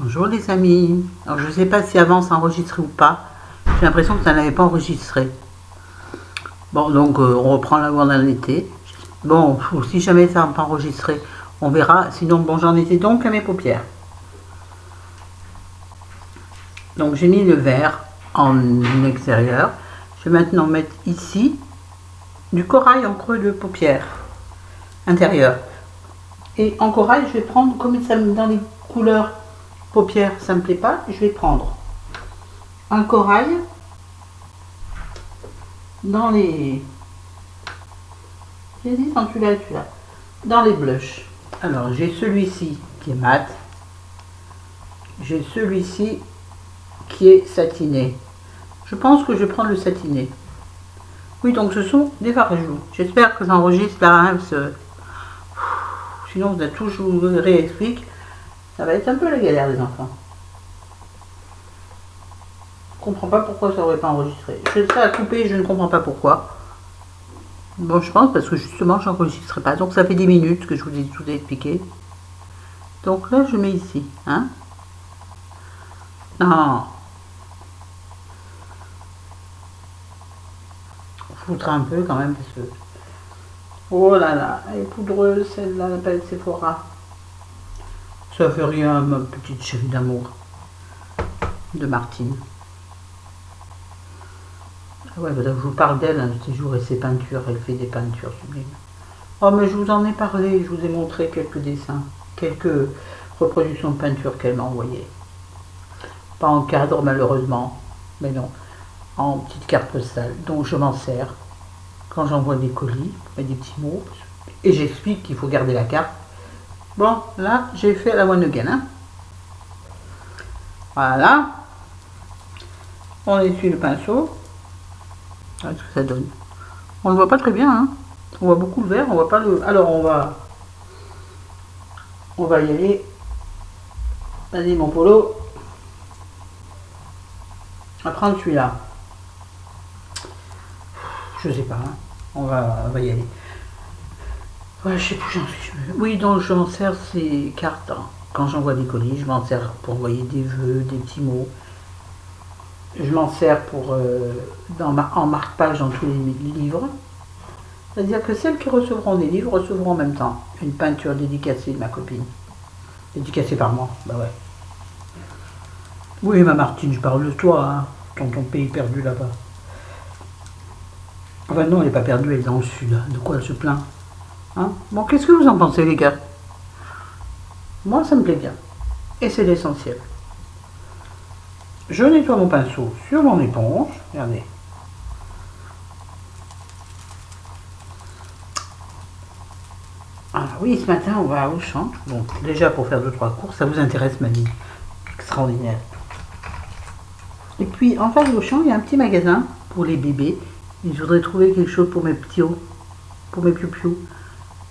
Bonjour les amis. Alors je ne sais pas si avant ça enregistré ou pas. J'ai l'impression que ça n'avait pas enregistré. Bon donc on reprend là où on en était. Bon, si jamais ça n'a pas enregistré, on verra. Sinon bon, j'en étais donc à mes paupières. Donc j'ai mis le verre en extérieur. Je vais maintenant mettre ici du corail en creux de paupière intérieure. Et en corail, je vais prendre, comme ça dans les couleurs paupières, ça me plaît pas, je vais prendre un corail dans les... J'hésite entre celui-là et celui-là. Dans les blushs. Alors, j'ai celui-ci qui est mat. J'ai celui-ci qui est satiné. Je pense que je vais prendre le satiné. Oui, donc ce sont des fards joues. J'espère que j'enregistre là. Sinon, vous êtes toujours je vous réexplique. Ça va être un peu la galère des enfants. Je ne comprends pas pourquoi ça n'aurait pas enregistré. Ça a coupé, je ne comprends pas pourquoi. Bon, je pense parce que justement, je n'enregistrerai pas. Donc, ça fait 10 minutes que je vous ai tout expliqué. Donc là, je mets ici. Hein? Non. Foutre un peu quand même parce que... Oh là là, elle est poudreuse celle-là, la palette Sephora. Ça fait rien, ma petite chérie d'amour. De Martine. Ah ouais, je vous parle d'elle, hein, ces jours et ses peintures. Elle fait des peintures sublimes. Oh, mais je vous en ai parlé, je vous ai montré quelques dessins, quelques reproductions de peinture qu'elle m'a envoyées. Pas en cadre, malheureusement, mais non, en petite carte postale. Donc je m'en sers quand j'envoie des colis, des petits mots, et j'explique qu'il faut garder la carte. Bon, là, j'ai fait la one again. Hein. Voilà. On essuie le pinceau. Voilà ce que ça donne. On ne le voit pas très bien, hein. On voit beaucoup le vert, on voit pas le... Alors on va y aller. Vas-y mon polo. On va prendre celui-là. Je sais pas, hein. On va y aller. Ouais, je sais plus, j'en suis. Oui, donc je m'en sers ces cartes. Hein. Quand j'envoie des colis, je m'en sers pour envoyer des vœux, des petits mots. Je m'en sers pour en marque-page dans tous les livres. C'est-à-dire que celles qui recevront des livres recevront en même temps une peinture dédicacée de ma copine. Dédicacée par moi, bah ouais. Oui, ma Martine, je parle de toi, hein, dans ton pays perdu là-bas. Enfin non, elle n'est pas perdue, elle est dans le sud. De quoi elle se plaint, hein? Bon, qu'est-ce que vous en pensez, les gars? Moi, ça me plaît bien. Et c'est l'essentiel. Je nettoie mon pinceau sur mon éponge. Regardez. Ah oui, ce matin, on va au champ. Donc, déjà, pour faire 2-3 courses, ça vous intéresse, ma vie. Extraordinaire. Et puis, en face au champ, il y a un petit magasin pour les bébés. Et je voudrais trouver quelque chose pour mes petits hauts, pour mes piou-piou.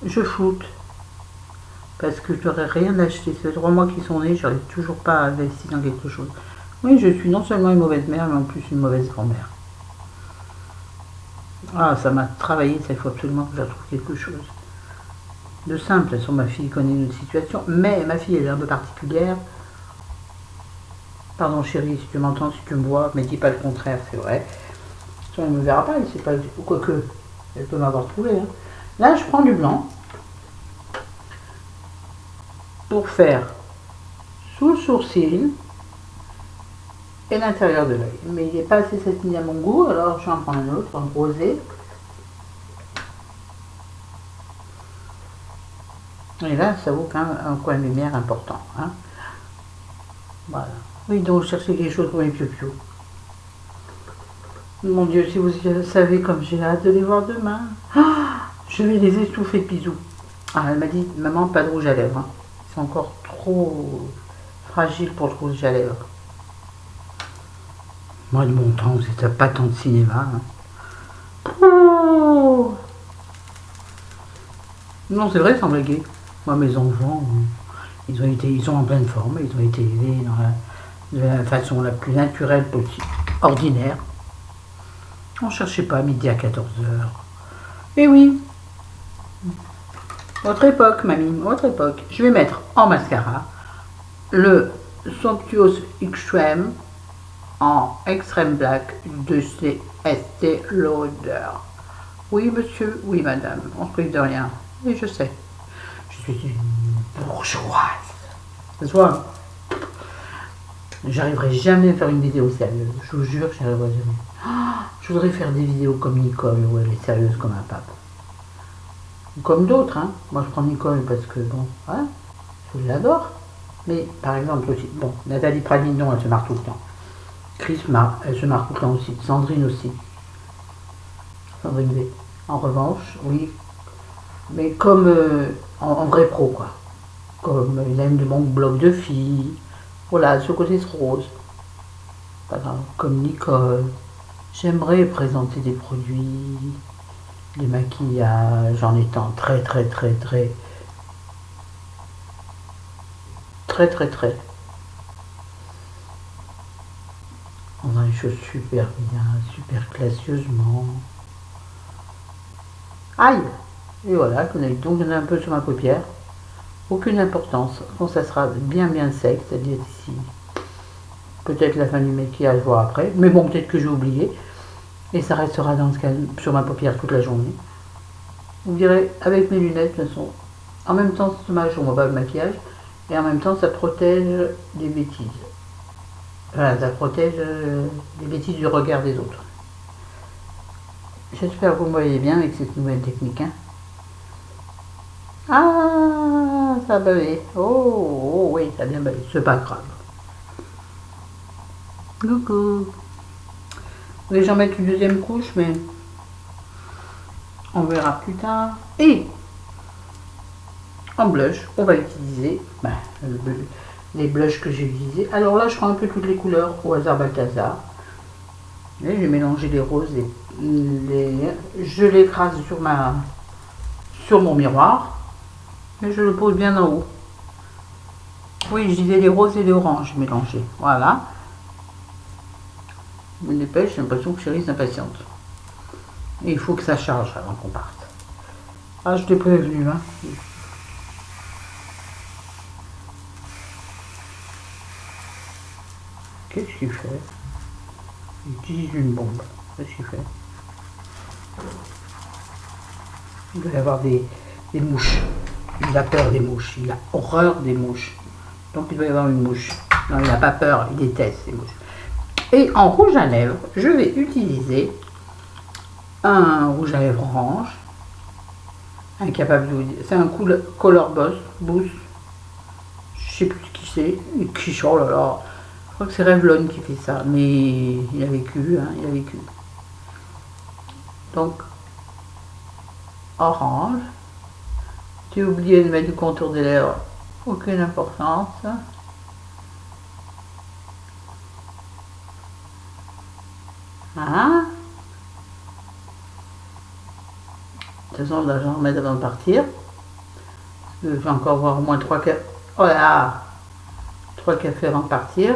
Je floute. Parce que je n'aurais rien acheté. C'est 3 mois qui sont nés, j'arrive toujours pas à investir dans quelque chose. Oui, je suis non seulement une mauvaise mère, mais en plus une mauvaise grand-mère. Ah, ça m'a travaillé, ça il faut absolument que je trouve quelque chose. De simple, de toute façon, ma fille connaît une situation, mais ma fille elle est un peu particulière. Pardon chérie, si tu m'entends, si tu me vois, mais dis pas le contraire, c'est vrai. Elle ne me verra pas, elle sait pas, ou quoique, elle peut m'avoir trouvé. Hein. Là, je prends du blanc pour faire sous le sourcil et l'intérieur de l'œil. Mais il n'est pas assez satiné à mon goût, alors je vais en prendre un autre, un rosé. Et là, ça vaut quand même un coin de lumière important. Hein. Voilà. Oui, donc je cherchais quelque chose pour mes piou-piou. Mon Dieu, si vous savez comme j'ai hâte de les voir demain. Ah, je vais les étouffer de bisous. Ah, elle m'a dit, maman, pas de rouge à lèvres. Hein. Ils sont encore trop fragiles pour le rouge à lèvres. Moi, de mon temps, c'était pas tant de cinéma. Hein. Oh non, c'est vrai, sans blaguer. Moi, mes enfants, ils sont en pleine forme. Ils ont été élevés de la façon la plus naturelle possible, ordinaire. On ne cherchait pas à midi à 14h. Eh oui. Autre époque, mamie, autre époque. Je vais mettre en mascara le Somptuous Extreme en Extreme Black de chez Estée Lauder. Oui, monsieur, oui, madame, on ne prie de rien. Oui, je sais. Je suis une bourgeoise. Ce soir, j'arriverai jamais à faire une vidéo sérieuse. Je vous jure, j'y arriverai jamais. Je voudrais faire des vidéos comme Nicole, où elle est sérieuse comme un pape. Comme d'autres, hein. Moi, je prends Nicole parce que, bon, voilà, je l'adore. Mais, par exemple, aussi, bon, Nathalie Praline, non, elle se marre tout le temps. Chris, elle se marre tout le temps aussi. Sandrine aussi. Sandrine V. En revanche, oui. Mais comme en vrai pro, quoi. Comme Hélène de mon blog de filles. Voilà, ce côté rose. Pas grave. Comme Nicole. J'aimerais présenter des produits, des maquillages en étant très. On a une chose super bien, super classieusement. Aïe! Et voilà, donc il y en a un peu sur ma paupière. Aucune importance. Quand ça sera bien sec, c'est-à-dire ici. Peut-être la fin du maquillage, voire après. Mais bon, peut-être que j'ai oublié. Et ça restera dans ce cas sur ma paupière toute la journée. Vous verrez, avec mes lunettes, de toute façon, en même temps, c'est dommage, on voit pas le maquillage. Et en même temps, ça protège des bêtises. Voilà, ça protège des bêtises du regard des autres. J'espère que vous me voyez bien avec cette nouvelle technique. Hein. Ah, ça a bavé. Oh, oui, ça a bien bavé. C'est pas grave. Coucou. Je vais j'en mettre une deuxième couche, mais on verra plus tard. Et en blush, on va utiliser les blushs que j'ai utilisés. Alors là, je prends un peu toutes les couleurs au hasard Balthazar. Et je vais mélanger les roses et je l'écrase sur mon miroir et je le pose bien en haut. Oui, je disais les roses et les oranges mélangés. Voilà. Je me dépêche, j'ai l'impression que Chérie s'impatiente. Et il faut que ça charge avant qu'on parte. Ah, je t'ai prévenu, hein. Qu'est-ce qu'il fait? Il utilise une bombe. Qu'est-ce qu'il fait? Il doit y avoir des mouches. Il a peur des mouches. Il a horreur des mouches. Donc il doit y avoir une mouche. Non, il n'a pas peur. Il déteste les mouches. Et en rouge à lèvres, je vais utiliser un rouge à lèvres orange. Incapable de vous dire. C'est un Color Boost. Je sais plus qui c'est. Oh là là. Je crois que c'est Revlon qui fait ça. Mais il a vécu. Hein, il a vécu. Donc, orange. J'ai oublié de mettre du contour des lèvres. Aucune importance. Hein? De toute façon, je vais en remettre avant de partir. Je vais encore voir au moins 3 cafés. Oh là! 3 cafés avant de partir.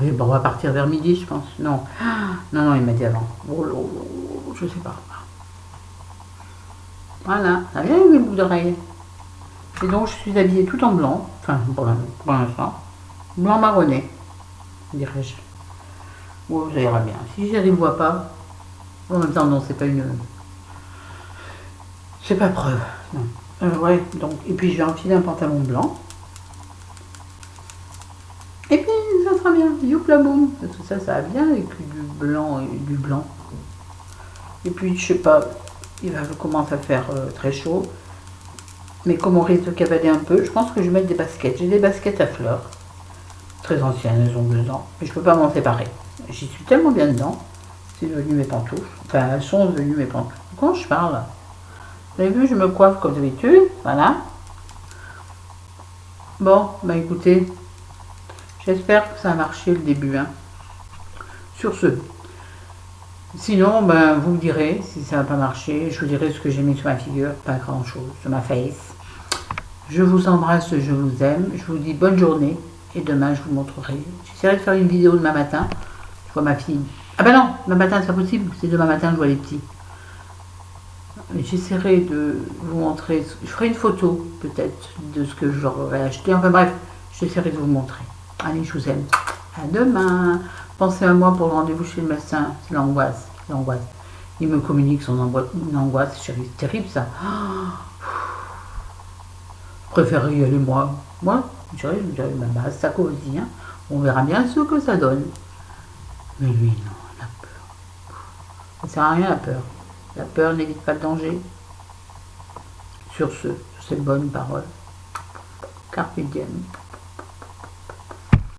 Oui, bon, on va partir vers midi, je pense. Non, non, il m'a dit avant. Oh, je sais pas. Voilà, ça vient mes boucles d'oreilles. Et donc, je suis habillée tout en blanc. Enfin, pour l'instant. Blanc marronné, dirais-je. Oh, ça ira bien. Si j'y arrive pas, en même temps, non, c'est pas une... C'est pas preuve, non. Ouais, donc, et puis je vais enfiler un pantalon blanc. Et puis, ça sera bien. Youpla boum. Tout ça, ça va bien avec du blanc et du blanc. Et puis, je sais pas, il va commencer à faire très chaud. Mais comme on risque de cavaler un peu, je pense que je vais mettre des baskets. J'ai des baskets à fleurs. Très anciennes, elles ont 2 ans. Mais je peux pas m'en séparer. J'y suis tellement bien dedans. C'est devenu mes pantoufles. Enfin, elles sont devenues mes pantoufles. Quand je parle, vous avez vu, je me coiffe comme d'habitude. Voilà. Bon, bah écoutez, j'espère que ça a marché le début. Hein. Sur ce. Sinon, ben, vous me direz si ça n'a pas marché. Je vous dirai ce que j'ai mis sur ma figure. Pas grand chose. Sur ma face. Je vous embrasse, je vous aime. Je vous dis bonne journée. Et demain, je vous montrerai. J'essaierai de faire une vidéo demain matin. Je vois ma fille. Ah ben non, demain matin, c'est pas possible. C'est demain matin, je vois les petits. j'essaierai de vous montrer, je ferai une photo peut-être de ce que j'aurais acheté. Enfin bref, j'essaierai de vous montrer. Allez, je vous aime. À demain. Pensez à moi pour le rendez-vous chez le médecin. C'est l'angoisse. L'angoisse. Il me communique son angoisse. C'est terrible ça. Je préfère y aller moi. Moi, je dirais ma base, ça aussi. Hein. On verra bien ce que ça donne. Mais lui, non, la peur. Ça sert à rien la peur. La peur n'évite pas le danger. Sur ce, sur ces bonnes paroles. Carpe diem.